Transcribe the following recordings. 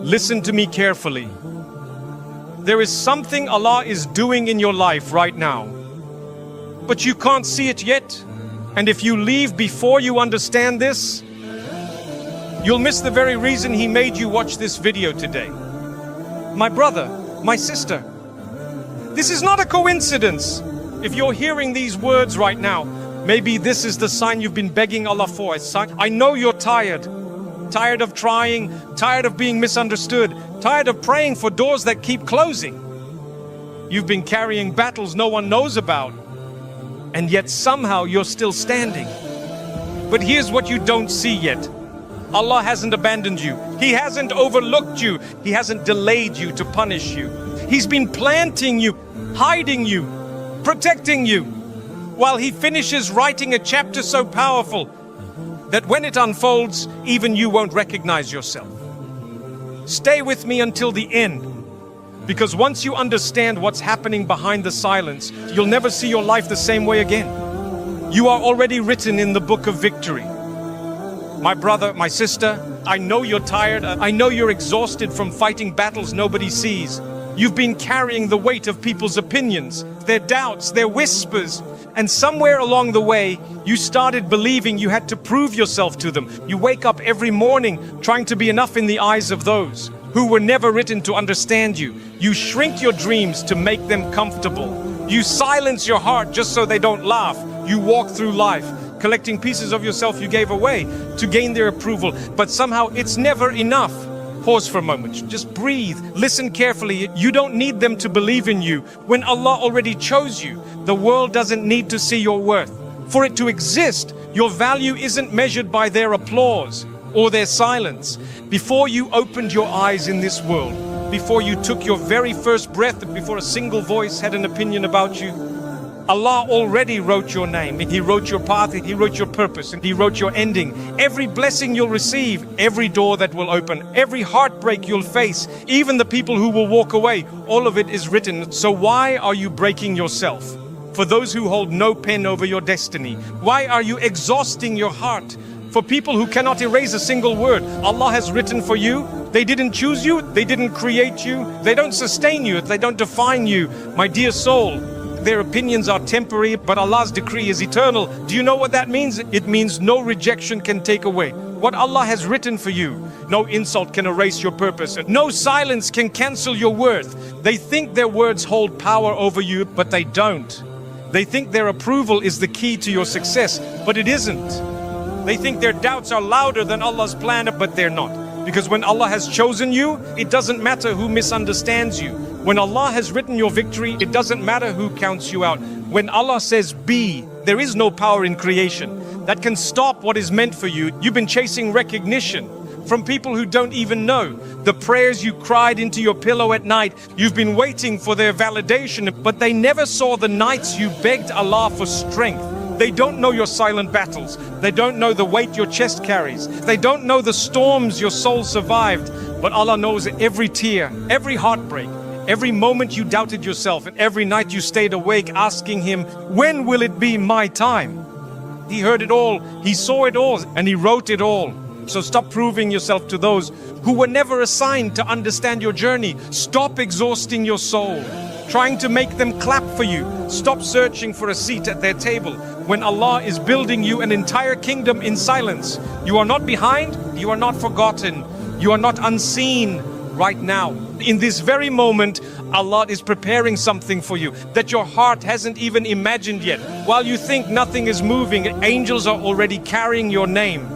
Listen to me carefully. There is something Allah is doing in your life right now, but you can't see it yet. And if you leave before you understand this, you'll miss the very reason He made you watch this video today. My brother, my sister, this is not a coincidence. If you're hearing these words right now, maybe this is the sign you've been begging Allah for. I know you're tired. Tired of trying, tired of being misunderstood, tired of praying for doors that keep closing. You've been carrying battles no one knows about, and yet somehow you're still standing. But here's what you don't see yet. Allah hasn't abandoned you. He hasn't overlooked you. He hasn't delayed you to punish you. He's been planting you, hiding you, protecting you, while He finishes writing a chapter so powerful that when it unfolds, even you won't recognize yourself. Stay with me until the end, because once you understand what's happening behind the silence, you'll never see your life the same way again. You are already written in the book of victory. My brother, my sister, I know you're tired. I know you're exhausted from fighting battles nobody sees. You've been carrying the weight of people's opinions, their doubts, their whispers. And somewhere along the way, you started believing you had to prove yourself to them. You wake up every morning trying to be enough in the eyes of those who were never written to understand you. You shrink your dreams to make them comfortable. You silence your heart just so they don't laugh. You walk through life, collecting pieces of yourself you gave away to gain their approval. But somehow it's never enough. Pause for a moment, just breathe, listen carefully. You don't need them to believe in you when Allah already chose you. The world doesn't need to see your worth. For it to exist, your value isn't measured by their applause or their silence. Before you opened your eyes in this world, before you took your very first breath, before a single voice had an opinion about you, Allah already wrote your name. He wrote your path, He wrote your purpose, and He wrote your ending. Every blessing you'll receive, every door that will open, every heartbreak you'll face, even the people who will walk away, all of it is written. So why are you breaking yourself? For those who hold no pen over your destiny, why are you exhausting your heart? For people who cannot erase a single word, Allah has written for you. They didn't choose you, they didn't create you, they don't sustain you, they don't define you. My dear soul, their opinions are temporary, but Allah's decree is eternal. Do you know what that means? It means no rejection can take away what Allah has written for you. No insult can erase your purpose, and no silence can cancel your worth. They think their words hold power over you, but they don't. They think their approval is the key to your success, but it isn't. They think their doubts are louder than Allah's plan, but they're not. Because when Allah has chosen you, it doesn't matter who misunderstands you. When Allah has written your victory, it doesn't matter who counts you out. When Allah says be, there is no power in creation that can stop what is meant for you. You've been chasing recognition from people who don't even know. The prayers you cried into your pillow at night, you've been waiting for their validation, but they never saw the nights you begged Allah for strength. They don't know your silent battles. They don't know the weight your chest carries. They don't know the storms your soul survived. But Allah knows every tear, every heartbreak, every moment you doubted yourself, and every night you stayed awake asking Him, when will it be my time? He heard it all, He saw it all, and He wrote it all. So stop proving yourself to those who were never assigned to understand your journey. Stop exhausting your soul, trying to make them clap for you. Stop searching for a seat at their table when Allah is building you an entire kingdom in silence. You are not behind, you are not forgotten, you are not unseen right now. In this very moment, Allah is preparing something for you that your heart hasn't even imagined yet. While you think nothing is moving, angels are already carrying your name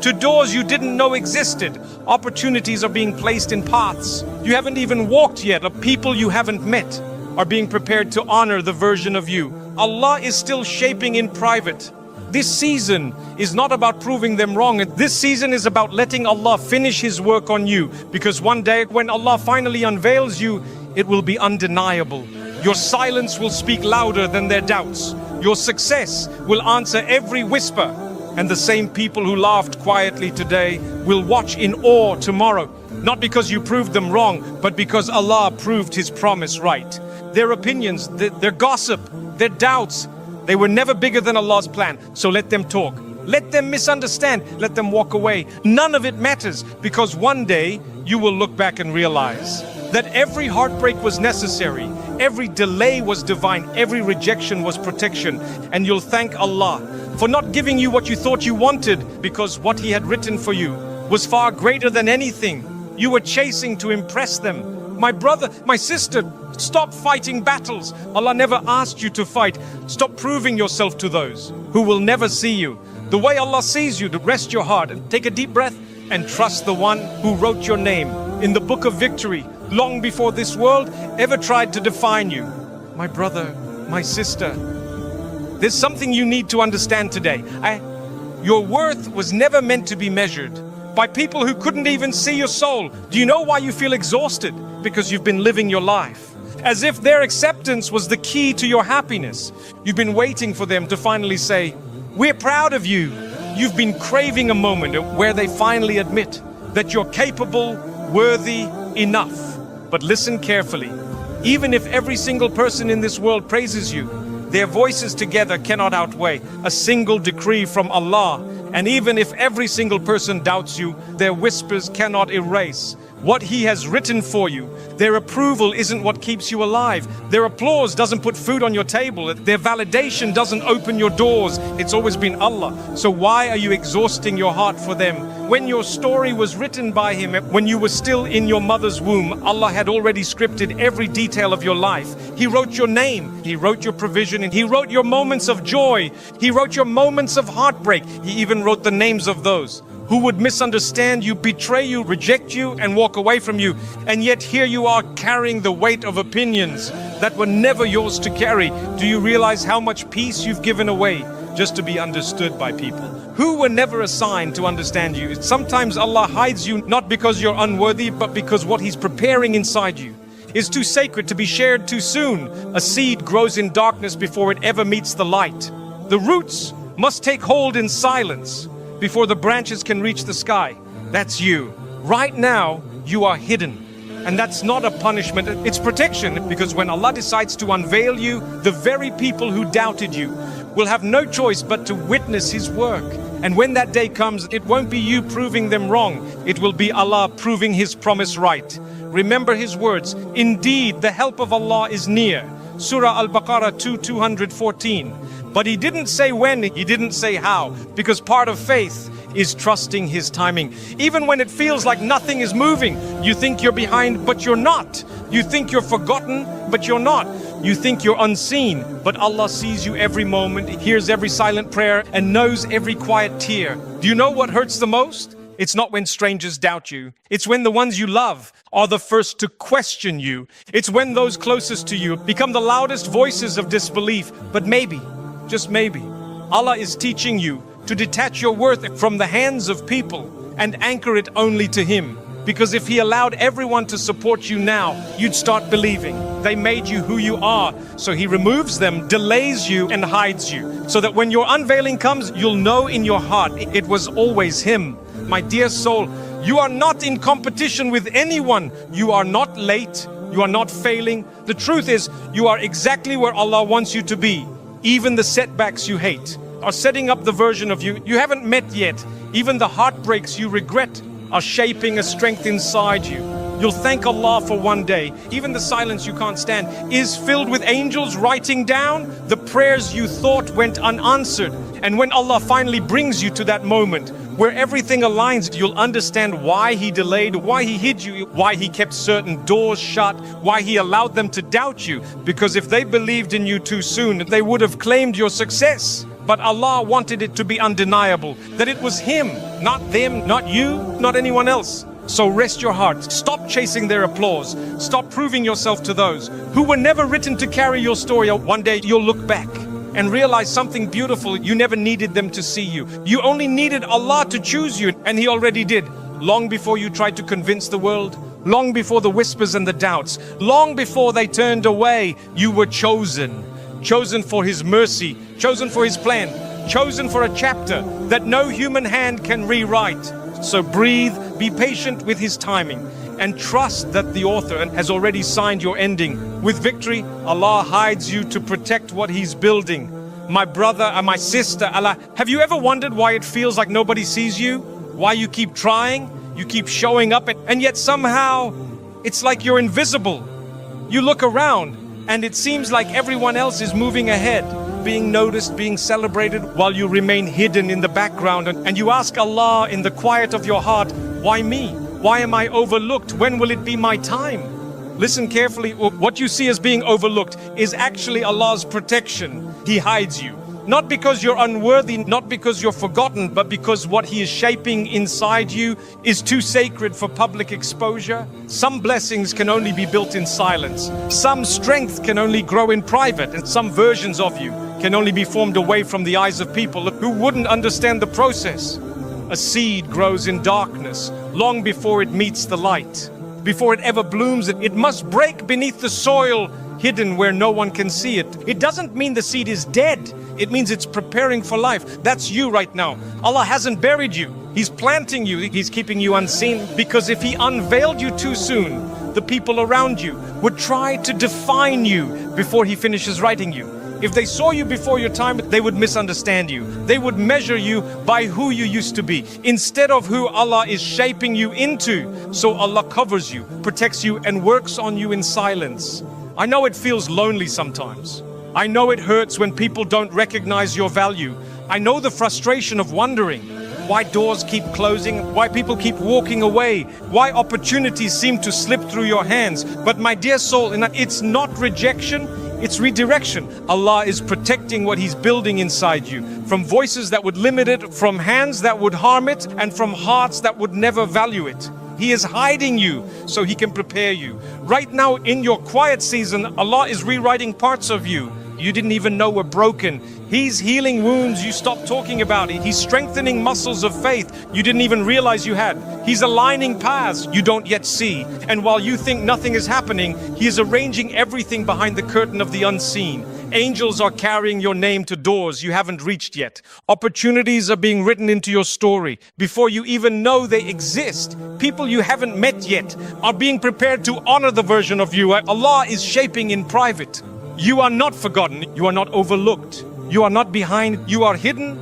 to doors you didn't know existed. Opportunities are being placed in paths you haven't even walked yet, or people you haven't met are being prepared to honor the version of you. Allah is still shaping in private. This season is not about proving them wrong. This season is about letting Allah finish His work on you. Because one day when Allah finally unveils you, it will be undeniable. Your silence will speak louder than their doubts. Your success will answer every whisper. And the same people who laughed quietly today will watch in awe tomorrow. Not because you proved them wrong, but because Allah proved His promise right. Their opinions, their gossip, their doubts, they were never bigger than Allah's plan. So let them talk. Let them misunderstand. Let them walk away. None of it matters, because one day you will look back and realize that every heartbreak was necessary, every delay was divine, every rejection was protection. And you'll thank Allah for not giving you what you thought you wanted, because what He had written for you was far greater than anything you were chasing to impress them. My brother, my sister, stop fighting battles Allah never asked you to fight. Stop proving yourself to those who will never see you the way Allah sees you. To rest your heart and take a deep breath and trust the one who wrote your name in the book of victory long before this world ever tried to define you. My brother, my sister, there's something you need to understand today. Your worth was never meant to be measured by people who couldn't even see your soul. Do you know why you feel exhausted? Because you've been living your life as if their acceptance was the key to your happiness. You've been waiting for them to finally say, "We're proud of you." You've been craving a moment where they finally admit that you're capable, worthy, enough. But listen carefully. Even if every single person in this world praises you, their voices together cannot outweigh a single decree from Allah. And even if every single person doubts you, their whispers cannot erase what He has written for you. Their approval isn't what keeps you alive. Their applause doesn't put food on your table. Their validation doesn't open your doors. It's always been Allah. So why are you exhausting your heart for them? When your story was written by Him, when you were still in your mother's womb, Allah had already scripted every detail of your life. He wrote your name, He wrote your provision, and He wrote your moments of joy. He wrote your moments of heartbreak. He even wrote the names of those who would misunderstand you, betray you, reject you, and walk away from you. And yet here you are carrying the weight of opinions that were never yours to carry. Do you realize how much peace you've given away just to be understood by people who were never assigned to understand you? Sometimes Allah hides you not because you're unworthy, but because what He's preparing inside you is too sacred to be shared too soon. A seed grows in darkness before it ever meets the light. The roots must take hold in silence before the branches can reach the sky. That's you. Right now, you are hidden. And that's not a punishment, it's protection. Because when Allah decides to unveil you, the very people who doubted you will have no choice but to witness His work. And when that day comes, it won't be you proving them wrong. It will be Allah proving His promise right. Remember His words, "Indeed, the help of Allah is near." Surah Al-Baqarah 2:214. But He didn't say when, He didn't say how, because part of faith is trusting His timing. Even when it feels like nothing is moving, you think you're behind, but you're not. You think you're forgotten, but you're not. You think you're unseen, but Allah sees you every moment, hears every silent prayer, and knows every quiet tear. Do you know what hurts the most? It's not when strangers doubt you. It's when the ones you love are the first to question you. It's when those closest to you become the loudest voices of disbelief. But maybe, just maybe, Allah is teaching you to detach your worth from the hands of people and anchor it only to Him. Because if He allowed everyone to support you now, you'd start believing they made you who you are. So He removes them, delays you, and hides you, so that when your unveiling comes, you'll know in your heart it was always Him. My dear soul, you are not in competition with anyone. You are not late. You are not failing. The truth is, you are exactly where Allah wants you to be. Even the setbacks you hate are setting up the version of you you haven't met yet. Even the heartbreaks you regret are shaping a strength inside you. You'll thank Allah for one day. Even the silence you can't stand is filled with angels writing down the prayers you thought went unanswered. And when Allah finally brings you to that moment where everything aligns, you'll understand why He delayed, why He hid you, why He kept certain doors shut, why He allowed them to doubt you. Because if they believed in you too soon, they would have claimed your success. But Allah wanted it to be undeniable that it was Him, not them, not you, not anyone else. So rest your heart. Stop chasing their applause. Stop proving yourself to those who were never written to carry your story. One day you'll look back and realize something beautiful. You never needed them to see you. You only needed Allah to choose you, and He already did. Long before you tried to convince the world, long before the whispers and the doubts, long before they turned away, you were chosen. Chosen for His mercy, chosen for His plan, chosen for a chapter that no human hand can rewrite. So breathe, be patient with His timing, and trust that the author has already signed your ending. With victory, Allah hides you to protect what He's building. My brother and my sister, Allah, have you ever wondered why it feels like nobody sees you? Why you keep trying? You keep showing up, and yet somehow it's like you're invisible. You look around and it seems like everyone else is moving ahead, being noticed, being celebrated, while you remain hidden in the background. And you ask Allah in the quiet of your heart, why me? Why am I overlooked? When will it be my time? Listen carefully. What you see as being overlooked is actually Allah's protection. He hides you. Not because you're unworthy, not because you're forgotten, but because what He is shaping inside you is too sacred for public exposure. Some blessings can only be built in silence. Some strength can only grow in private, and some versions of you can only be formed away from the eyes of people who wouldn't understand the process. A seed grows in darkness long before it meets the light. Before it ever blooms, it must break beneath the soil, hidden where no one can see it. It doesn't mean the seed is dead. It means it's preparing for life. That's you right now. Allah hasn't buried you. He's planting you. He's keeping you unseen, because if He unveiled you too soon, the people around you would try to define you before He finishes writing you. If they saw you before your time, they would misunderstand you. They would measure you by who you used to be, instead of who Allah is shaping you into. So Allah covers you, protects you, and works on you in silence. I know it feels lonely sometimes. I know it hurts when people don't recognize your value. I know the frustration of wondering why doors keep closing, why people keep walking away, why opportunities seem to slip through your hands. But my dear soul, it's not rejection, it's redirection. Allah is protecting what He's building inside you, from voices that would limit it, from hands that would harm it, and from hearts that would never value it. He is hiding you so He can prepare you. Right now in your quiet season, Allah is rewriting parts of you you didn't even know were broken. He's healing wounds you stopped talking about. He's strengthening muscles of faith you didn't even realize you had. He's aligning paths you don't yet see. And while you think nothing is happening, He is arranging everything behind the curtain of the unseen. Angels are carrying your name to doors you haven't reached yet. Opportunities are being written into your story before you even know they exist. People you haven't met yet are being prepared to honor the version of you Allah is shaping in private. You are not forgotten. You are not overlooked. You are not behind. You are hidden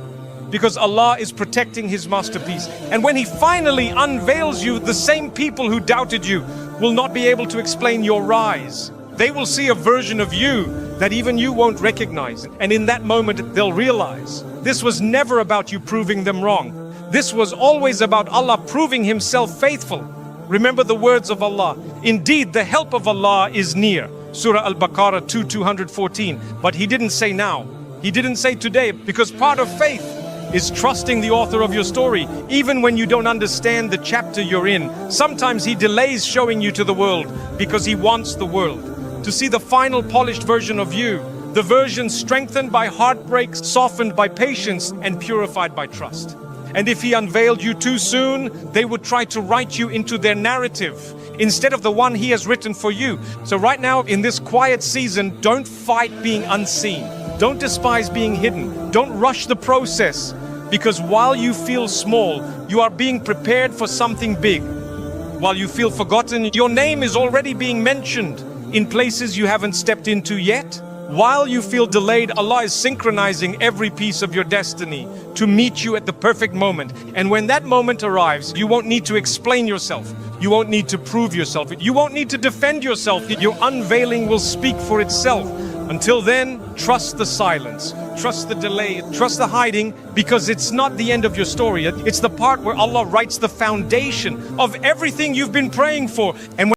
because Allah is protecting His masterpiece. And when He finally unveils you, the same people who doubted you will not be able to explain your rise. They will see a version of you that even you won't recognize. And in that moment, they'll realize this was never about you proving them wrong. This was always about Allah proving Himself faithful. Remember the words of Allah. Indeed, the help of Allah is near. Surah Al-Baqarah 2:214. But He didn't say now. He didn't say today, because part of faith is trusting the author of your story, even when you don't understand the chapter you're in. Sometimes He delays showing you to the world because He wants the world to see the final polished version of you, the version strengthened by heartbreak, softened by patience, and purified by trust. And if He unveiled you too soon, they would try to write you into their narrative instead of the one He has written for you. So right now, in this quiet season, don't fight being unseen. Don't despise being hidden. Don't rush the process, because while you feel small, you are being prepared for something big. While you feel forgotten, your name is already being mentioned in places you haven't stepped into yet. While you feel delayed, Allah is synchronizing every piece of your destiny to meet you at the perfect moment. And when that moment arrives, you won't need to explain yourself. You won't need to prove yourself. You won't need to defend yourself. Your unveiling will speak for itself. Until then, trust the silence, trust the delay, trust the hiding, because it's not the end of your story. It's the part where Allah writes the foundation of everything you've been praying for. And when